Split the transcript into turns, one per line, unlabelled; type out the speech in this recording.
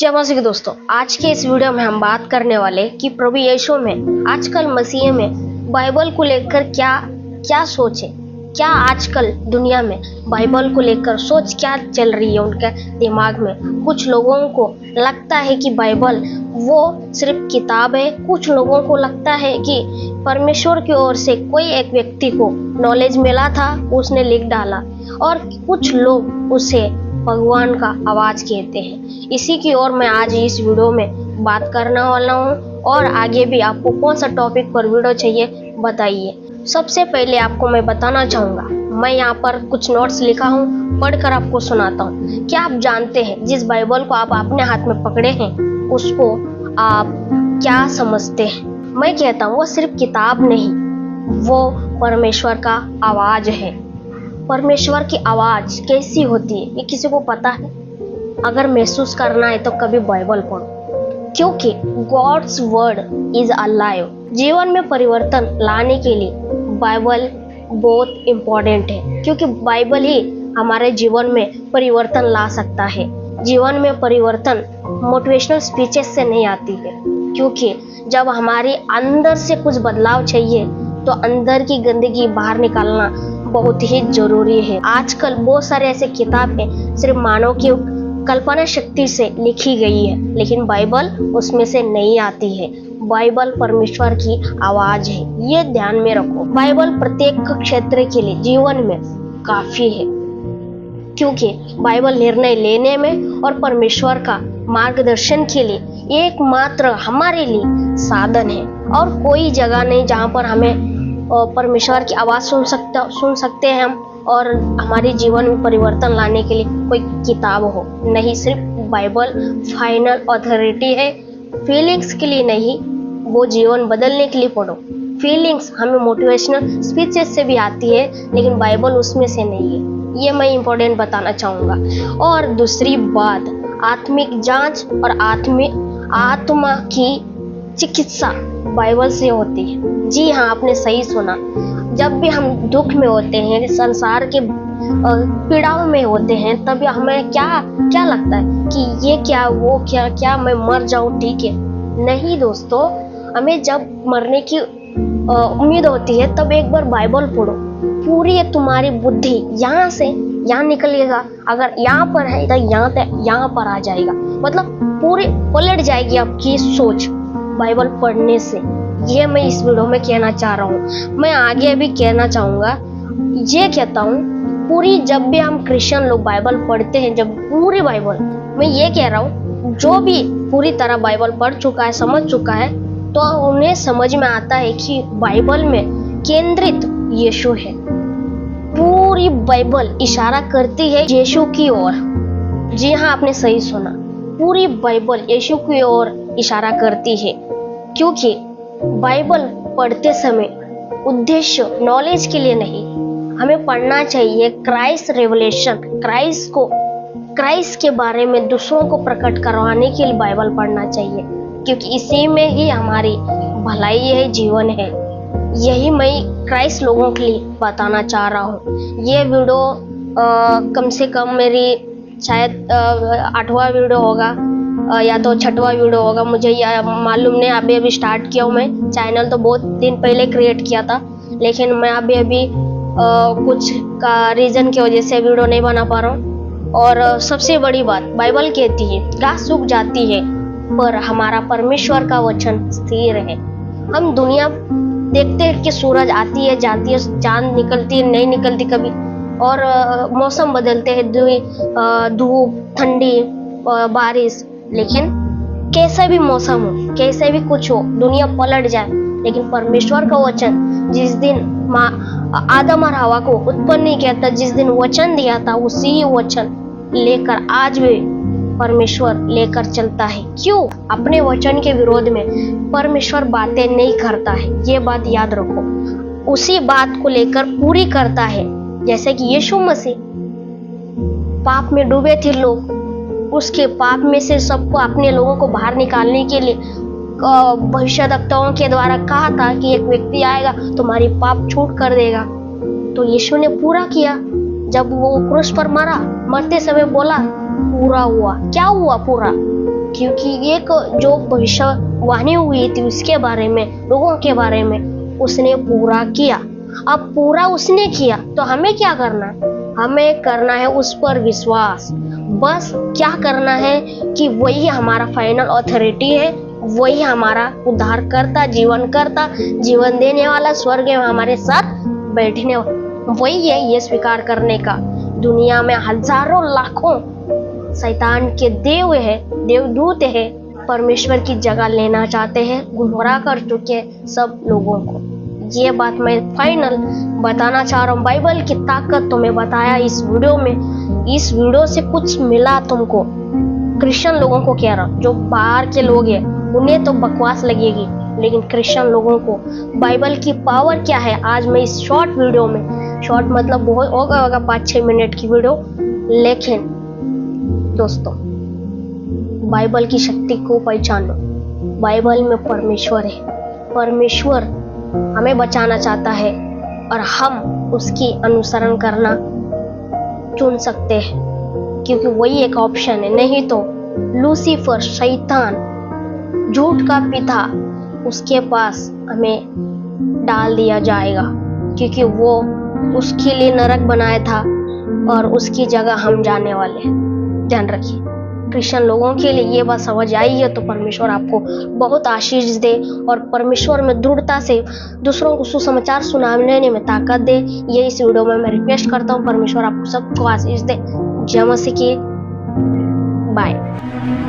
जय मसीह दोस्तों, आज के इस वीडियो में हम बात करने वाले कि प्रभु यीशु में आजकल मसीह में बाइबल को लेकर क्या सोच है। क्या आजकल दुनिया में बाइबल को लेकर सोच क्या चल रही है उनके दिमाग में। कुछ लोगों को लगता है कि बाइबल वो सिर्फ किताब है, कुछ लोगों को लगता है कि परमेश्वर की ओर से कोई एक व्यक्ति को नॉलेज मिला था, उसने लिख डाला, और कुछ लोग उसे भगवान का आवाज कहते हैं। इसी की ओर मैं आज इस वीडियो में बात करने वाला हूँ, और आगे भी आपको कौन सा टॉपिक पर वीडियो चाहिए बताइए। सबसे पहले आपको मैं बताना चाहूँगा, मैं यहाँ पर कुछ नोट्स लिखा हूँ, पढ़कर आपको सुनाता हूँ। क्या आप जानते हैं जिस बाइबल को आप अपने हाथ में पकड़े हैं उसको आप क्या समझते हैं? मैं कहता हूँ वो सिर्फ किताब नहीं, वो परमेश्वर का आवाज है। परमेश्वर की आवाज कैसी होती है ये किसी को पता है? अगर महसूस करना है तो कभी बाइबल पढ़ो, क्योंकि गॉड्स वर्ड इज अलाइव। जीवन में परिवर्तन लाने के लिए बाइबल बहुत इम्पोर्टेंट है, क्योंकि बाइबल ही हमारे जीवन में परिवर्तन ला सकता है। जीवन में परिवर्तन मोटिवेशनल स्पीचेस से नहीं आती है, क्योंकि जब हमारे अंदर से कुछ बदलाव चाहिए तो अंदर की गंदगी बाहर निकालना बहुत ही जरूरी है। आजकल बहुत सारे ऐसे किताबें सिर्फ मानव की कल्पना शक्ति से लिखी गई है, लेकिन बाइबल उसमें से नहीं आती है। बाइबल परमेश्वर की आवाज है, ये ध्यान में रखो। बाइबल प्रत्येक क्षेत्र के लिए जीवन में काफी है, क्योंकि बाइबल निर्णय लेने में और परमेश्वर का मार्गदर्शन के लिए एकमात्र हमारे लिए साधन है, और कोई जगह नहीं जहाँ पर हमें परमेश्वर की आवाज सुन सकते हैं हम, और हमारे जीवन में परिवर्तन लाने के लिए कोई किताब हो नहीं। सिर्फ बाइबल फाइनल अथॉरिटी है। फीलिंग्स के लिए नहीं, वो जीवन बदलने के लिए पढ़ो। फीलिंग्स हमें मोटिवेशनल स्पीचेस से भी आती है, लेकिन बाइबल उसमें से नहीं है। ये मैं इम्पोर्टेंट बताना चाहूँगा। और दूसरी बात, आत्मिक जांच और आत्मा की चिकित्सा बाइबल से होती है। जी हाँ, आपने सही सुना। जब भी हम दुख में होते हैं, संसार के पीड़ाओं में होते हैं, तब हमें क्या लगता है कि ये क्या वो क्या मैं मर जाऊं, ठीक है? नहीं दोस्तों, हमें जब मरने की उम्मीद होती है तब एक बार बाइबल पढ़ो। पूरी तुम्हारी बुद्धि यहाँ से यहाँ निकलेगा, अगर यहाँ पर है तो यहाँ पर आ जाएगा, मतलब पूरी पलट जाएगी आपकी सोच बाइबल पढ़ने से। ये मैं इस वीडियो में कहना चाह रहा हूँ। मैं आगे भी कहना चाहूँगा, ये कहता हूँ पूरी, जब भी हम क्रिश्चियन लोग बाइबल पढ़ते हैं, जब पूरी बाइबल, मैं ये कह रहा हूँ जो भी पूरी तरह बाइबल पढ़ चुका है, समझ चुका है, तो उन्हें समझ में आता है कि बाइबल में केंद्रित यीशु है। पूरी बाइबल इशारा करती है यीशु की ओर। जी हाँ, आपने सही सुना, पूरी बाइबल यीशु की ओर इशारा करती है, क्योंकि बाइबल पढ़ते समय उद्देश्य नॉलेज के लिए नहीं, हमें पढ़ना चाहिए क्राइस्ट रेवलेशन, क्राइस्ट के बारे में दूसरों को प्रकट करवाने के लिए बाइबल पढ़ना चाहिए, क्योंकि इसी में ही हमारी भलाई है, जीवन है। यही मैं क्राइस्ट लोगों के लिए बताना चाह रहा हूँ। ये वीडियो कम से कम मेरी शायद 8वां वीडियो होगा या तो 6वां वीडियो होगा, मुझे यह मालूम नहीं। अभी स्टार्ट किया हूँ मैं चैनल, तो बहुत दिन पहले क्रिएट किया था, लेकिन मैं अभी कुछ का रीज़न की वजह से वीडियो नहीं बना पा रहा हूँ। और सबसे बड़ी बात, बाइबल कहती है घास सूख जाती है पर हमारा परमेश्वर का वचन स्थिर है। हम दुनिया देखते हैं कि सूरज आती है जाती है, चांद निकलती है नहीं निकलती कभी, और मौसम बदलते हैं, धूप, ठंडी, बारिश, लेकिन कैसा भी मौसम हो, कैसे भी कुछ हो, दुनिया पलट जाए, लेकिन परमेश्वर का वचन जिस दिन आदम और हवा को उत्पन्न नहीं किया था, जिस दिन वचन दिया था, उसी वचन लेकर आज भी परमेश्वर लेकर चलता है। क्यों? अपने वचन के विरोध में परमेश्वर बातें नहीं करता है, ये बात याद रखो। उसी बात को लेकर पूरी करता है, जैसे कि यीशु मसीह पाप में डूबे थे लोग, उसके पाप में से सबको, अपने लोगों को बाहर निकालने के लिए भविष्यद्वक्ताओं के द्वारा कहा था कि एक व्यक्ति आएगा तुम्हारी पाप छूट कर देगा। तो यीशु ने पूरा किया। जब वो क्रूस पर मरा, मरते समय बोला पूरा हुआ। क्या हुआ? पूरा क्योंकि एक जो भविष्यवाणी हुई थी उसके बारे में, लोगों के बारे में, उसने पूरा किया। अब पूरा उसने किया तो हमें क्या करना है? हमें करना है उस पर विश्वास। बस क्या करना है कि वही हमारा फाइनल अथॉरिटी है, वही हमारा उद्धार करता, जीवन करता, जीवन देने वाला, स्वर्ग में हमारे साथ बैठने वाला, वही है। ये स्वीकार करने का दुनिया में हजारों लाखों शैतान के देव है, देवदूत है, परमेश्वर की जगह लेना चाहते हैं, गुमराह कर चुके सब लोगों को। ये बात मैं फाइनल बताना चाह रहा हूँ। बाइबल की ताकत तुम्हें बताया इस वीडियो में। इस वीडियो से कुछ मिला तुमको, क्रिश्चियन लोगों को कह रहा हूँ, जो बाहर के लोग हैं उन्हें तो बकवास लगेगी, लेकिन क्रिश्चियन लोगों को बाइबल की पावर क्या है, आज मैं इस शॉर्ट वीडियो में, शॉर्ट मतलब बहुत होगा 5-6 मिनट की वीडियो, लेकिन दोस्तों बाइबल की शक्ति को पहचानो। बाइबल में परमेश्वर है, परमेश्वर हमें बचाना चाहता है और हम उसकी अनुसरण करना चुन सकते हैं, क्योंकि वही एक ऑप्शन है। नहीं तो लूसीफर, शैतान, झूठ का पिता, उसके पास हमें डाल दिया जाएगा, क्योंकि वो उसके लिए नरक बनाया था और उसकी जगह हम जाने वाले हैं। ध्यान रखिए, क्रिश्चियन लोगों के लिए ये बात समझ आई है तो परमेश्वर आपको बहुत आशीष दे और परमेश्वर में दृढ़ता से दूसरों को सुसमाचार सुनाने में ताकत दे। ये इस वीडियो में मैं रिक्वेस्ट करता हूँ। परमेश्वर आपको सबको आशीष दे। जय मसीह की। बाय।